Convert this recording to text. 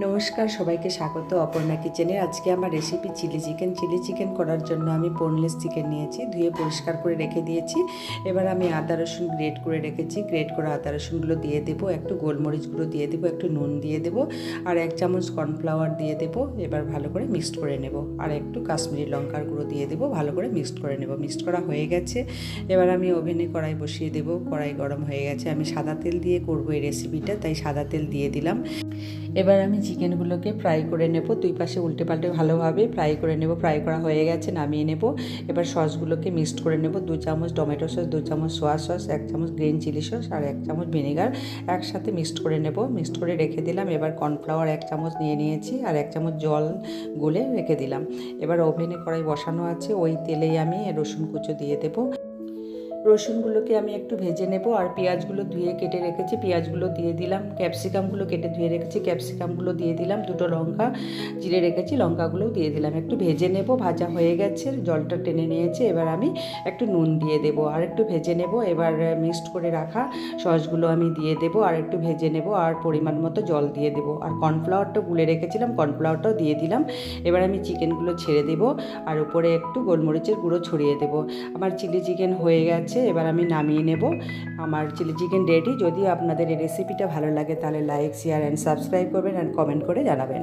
নমস্কার, সবাইকে স্বাগত অপর্ণা কিচেনে। আজকে আমার রেসিপি চিলি চিকেন করার জন্য আমি বোনলেস চিকেন নিয়েছি, ধুয়ে পরিষ্কার করে রেখে দিয়েছি। এবার আমি আদা রসুন গ্রেট করে রেখেছি, গ্রেট করা আদা রসুনগুলো দিয়ে দেবো, একটু গোলমরিচ গুঁড়ো দিয়ে দেবো, একটু নুন দিয়ে দেবো, আর 1 চামচ কর্নফ্লাওয়ার দিয়ে দেবো। এবার ভালো করে মিক্সড করে নেব, আর একটু কাশ্মীরি লঙ্কার গুঁড়ো দিয়ে দেবো, ভালো করে মিক্সড করে নেব। মিক্সড করা হয়ে গেছে। এবার আমি ওভেনে কড়াই বসিয়ে দেবো, কড়াই গরম হয়ে গেছে। আমি সাদা তেল দিয়ে করবো এই রেসিপিটা, তাই সাদা তেল দিয়ে দিলাম। এবার আমি চিকেনগুলোকে ফ্রাই করে নেব, দুই পাশে উল্টে পাল্টে ভালোভাবে ফ্রাই করে নেব। ফ্রাই করা হয়ে গেছে, নামিয়ে নেব। এবার সসগুলোকে মিক্সড করে নেব, 2 চামচ টমেটো সস, 2 চামচ সোয়া সস, 1 চামচ গ্রিন চিলি সস আর 1 চামচ ভিনেগার একসাথে মিক্সড করে নেব। মিক্সড করে রেখে দিলাম। এবার কর্নফ্লাওয়ার 1 চামচ নিয়ে নিয়েছি, আর 1 চামচ জল গুলে রেখে দিলাম। এবার ওভেনে কড়াই বসানো আছে, ওই তেলেই আমি রসুন কুচো দিয়ে দেবো। রসুনগুলোকে আমি একটু ভেজে নেব, আর পেঁয়াজগুলো ধুয়ে কেটে রেখেছি, পেঁয়াজগুলো দিয়ে দিলাম। ক্যাপসিকামগুলো কেটে ধুয়ে রেখেছি, ক্যাপসিকামগুলো দিয়ে দিলাম। 2টো লঙ্কা চিড়ে রেখেছি, লঙ্কাগুলোও দিয়ে দিলাম। একটু ভেজে নেব, ভাজা হয়ে গেছে, জলটা টেনে নিয়েছে। এবার আমি একটু নুন দিয়ে দেবো, আর একটু ভেজে নেব। এবার মিক্সড করে রাখা সসগুলো আমি দিয়ে দেবো, আর একটু ভেজে নেব, আর পরিমাণ মতো জল দিয়ে দেবো। আর কর্নফ্লাওয়ারটা গুলে রেখেছিলাম, কর্নফ্লাওয়ারটাও দিয়ে দিলাম। এবার আমি চিকেনগুলো ছেড়ে দেবো, আর উপরে একটু গোলমরিচের গুঁড়ো ছড়িয়ে দেবো। আমার চিলি চিকেন হয়ে গেছে, এবার আমি নামিয়ে নেব। আমার চিলি চিকেন রেডি। যদি আপনাদের এই রেসিপিটা ভালো লাগে তাহলে লাইক, শেয়ার অ্যান্ড সাবস্ক্রাইব করবেন, অ্যান্ড কমেন্ট করে জানাবেন।